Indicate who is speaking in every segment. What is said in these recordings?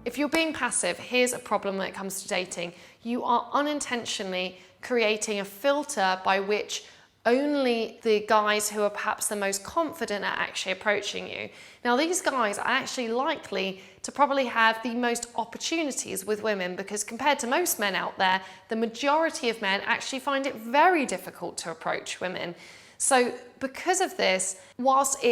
Speaker 1: if you're being passive, here's a problem when it comes to dating. You are unintentionally creating a filter by which only the guys who are perhaps the most confident are actually approaching you. Now, these guys are actually likely to probably have the most opportunities with women, because compared to most men out there, the majority of men actually find it very difficult to approach women. So because of this, whilst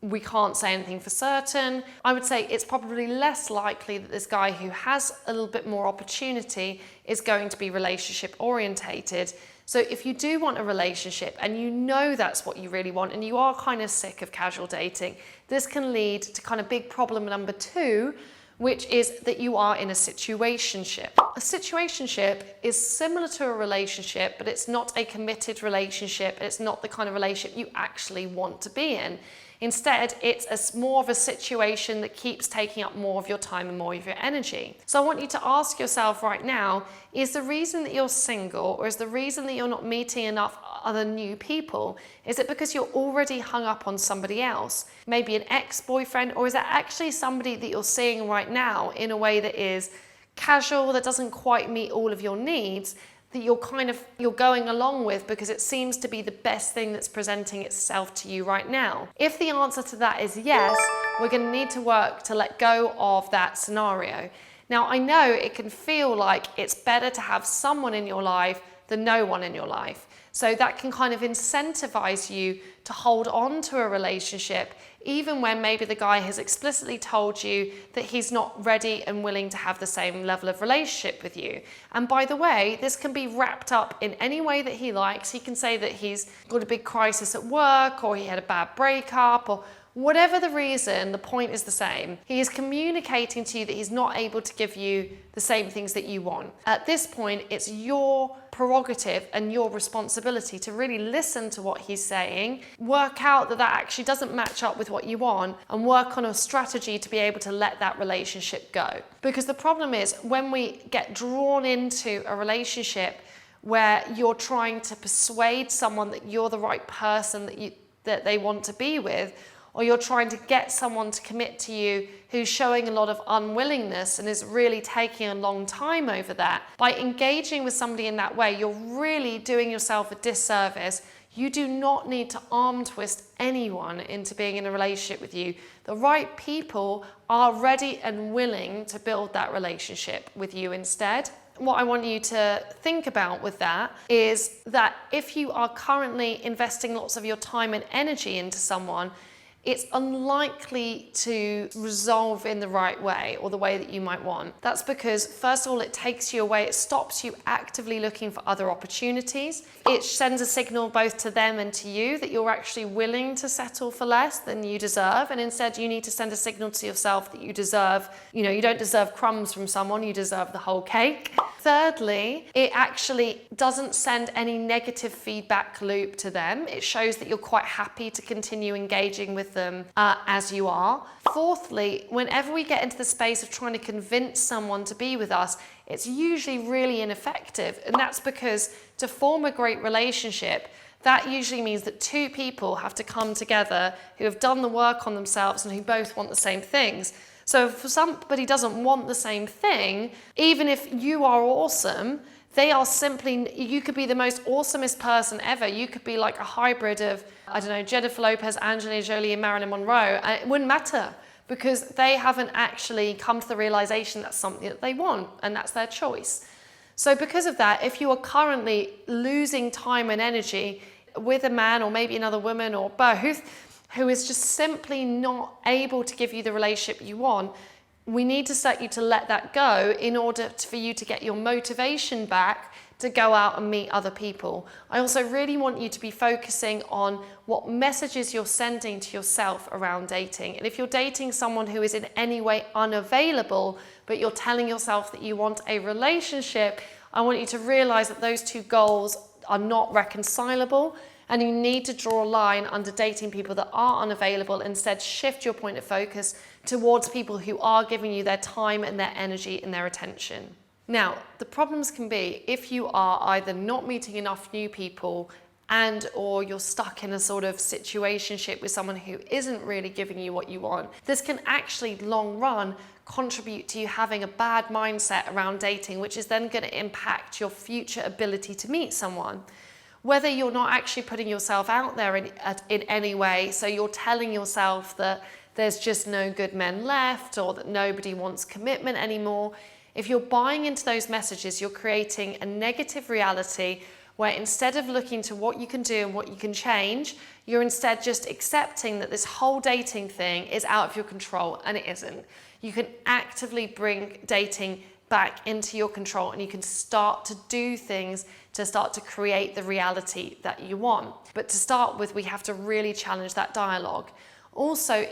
Speaker 1: we can't say anything for certain, I would say it's probably less likely that this guy who has a little bit more opportunity is going to be relationship orientated. So if you do want a relationship and you know that's what you really want and you are kind of sick of casual dating, this can lead to kind of big problem number 2, which is that you are in a situationship. A situationship is similar to a relationship, but it's not a committed relationship. It's not the kind of relationship you actually want to be in. Instead, it's more of a situation that keeps taking up more of your time and more of your energy. So I want you to ask yourself right now, is the reason that you're single, or is the reason that you're not meeting enough other new people, is it because you're already hung up on somebody else? Maybe an ex-boyfriend, or is it actually somebody that you're seeing right now in a way that is casual, that doesn't quite meet all of your needs, that you're going along with because it seems to be the best thing that's presenting itself to you right now? If the answer to that is yes, we're going to need to work to let go of that scenario. Now, I know it can feel like it's better to have someone in your life than no one in your life. So that can kind of incentivize you to hold on to a relationship, even when maybe the guy has explicitly told you that he's not ready and willing to have the same level of relationship with you. And by the way, this can be wrapped up in any way that he likes. He can say that he's got a big crisis at work, or he had a bad breakup, or whatever the reason, the point is the same. He is communicating to you that he's not able to give you the same things that you want. At this point, it's your prerogative and your responsibility to really listen to what he's saying, work out that actually doesn't match up with what you want, and work on a strategy to be able to let that relationship go. Because the problem is, when we get drawn into a relationship where you're trying to persuade someone that you're the right person that they want to be with, or you're trying to get someone to commit to you who's showing a lot of unwillingness and is really taking a long time over that, by engaging with somebody in that way, you're really doing yourself a disservice. You do not need to arm twist anyone into being in a relationship with you. The right people are ready and willing to build that relationship with you instead. What I want you to think about with that is that if you are currently investing lots of your time and energy into someone, it's unlikely to resolve in the right way, or the way that you might want. That's because, first of all, it takes you away. It stops you actively looking for other opportunities. It sends a signal both to them and to you that you're actually willing to settle for less than you deserve. And instead, you need to send a signal to yourself that you deserve, you don't deserve crumbs from someone, you deserve the whole cake. Thirdly, it actually doesn't send any negative feedback loop to them. It shows that you're quite happy to continue engaging with them as you are. Fourthly, whenever we get into the space of trying to convince someone to be with us, it's usually really ineffective. And that's because to form a great relationship, that usually means that two people have to come together who have done the work on themselves and who both want the same things. So if somebody doesn't want the same thing, even if you are awesome, they are simply, you could be the most awesomest person ever. You could be like a hybrid of, Jennifer Lopez, Angelina Jolie, and Marilyn Monroe. And it wouldn't matter, because they haven't actually come to the realization that's something that they want, and that's their choice. So because of that, if you are currently losing time and energy with a man, or maybe another woman, or both, who is just simply not able to give you the relationship you want, we need to set you to let that go in order for you to get your motivation back to go out and meet other people. I also really want you to be focusing on what messages you're sending to yourself around dating. And if you're dating someone who is in any way unavailable, but you're telling yourself that you want a relationship, I want you to realize that those two goals are not reconcilable. And you need to draw a line under dating people that are unavailable. Instead, shift your point of focus towards people who are giving you their time and their energy and their attention. Now, the problems can be if you are either not meeting enough new people and or you're stuck in a sort of situationship with someone who isn't really giving you what you want, this can actually long run contribute to you having a bad mindset around dating, which is then going to impact your future ability to meet someone. Whether you're not actually putting yourself out there in any way, so you're telling yourself that there's just no good men left or that nobody wants commitment anymore, if you're buying into those messages, you're creating a negative reality where instead of looking to what you can do and what you can change, you're instead just accepting that this whole dating thing is out of your control, and it isn't. You can actively bring dating back into your control, and you can start to do things to start to create the reality that you want. But to start with, we have to really challenge that dialogue. Also,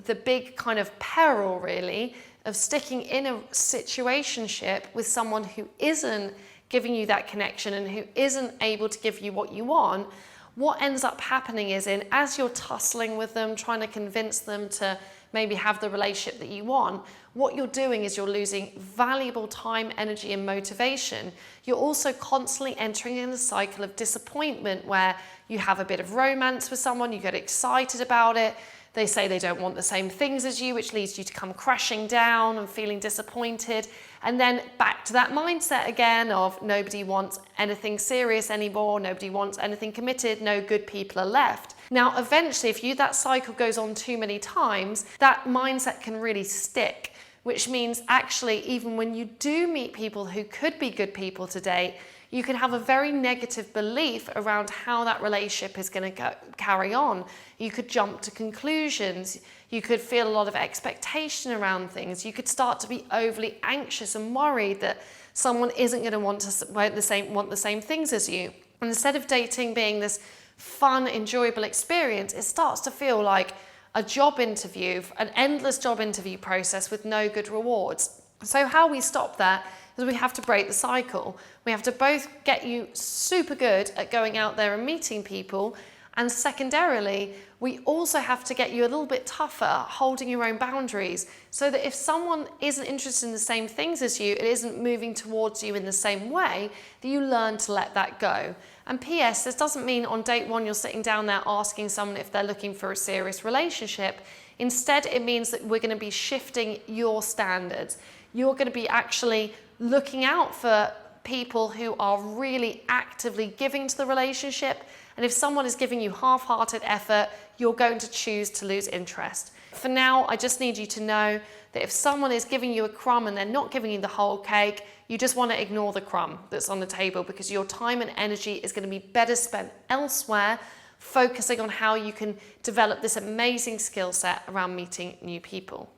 Speaker 1: the big kind of peril really of sticking in a situationship with someone who isn't giving you that connection and who isn't able to give you what you want, what ends up happening is as you're tussling with them, trying to convince them to maybe have the relationship that you want, what you're doing is you're losing valuable time, energy, and motivation. You're also constantly entering in a cycle of disappointment where you have a bit of romance with someone, you get excited about it, they say they don't want the same things as you, which leads you to come crashing down and feeling disappointed. And then back to that mindset again of nobody wants anything serious anymore, nobody wants anything committed, no good people are left. Now, eventually, if that cycle goes on too many times, that mindset can really stick, which means actually, even when you do meet people who could be good people to date, you can have a very negative belief around how that relationship is going to carry on. You could jump to conclusions. You could feel a lot of expectation around things. You could start to be overly anxious and worried that someone isn't going to want the same things as you. And instead of dating being this fun, enjoyable experience, it starts to feel like a job interview, an endless job interview process with no good rewards. So how we stop that is we have to break the cycle. We have to both get you super good at going out there and meeting people, and secondarily, we also have to get you a little bit tougher at holding your own boundaries, so that if someone isn't interested in the same things as you, it isn't moving towards you in the same way, that you learn to let that go. And P.S., this doesn't mean on date one you're sitting down there asking someone if they're looking for a serious relationship. Instead, it means that we're going to be shifting your standards. You're going to be actually looking out for people who are really actively giving to the relationship. And if someone is giving you half-hearted effort, you're going to choose to lose interest. For now, I just need you to know that if someone is giving you a crumb and they're not giving you the whole cake, you just want to ignore the crumb that's on the table, because your time and energy is going to be better spent elsewhere, focusing on how you can develop this amazing skill set around meeting new people.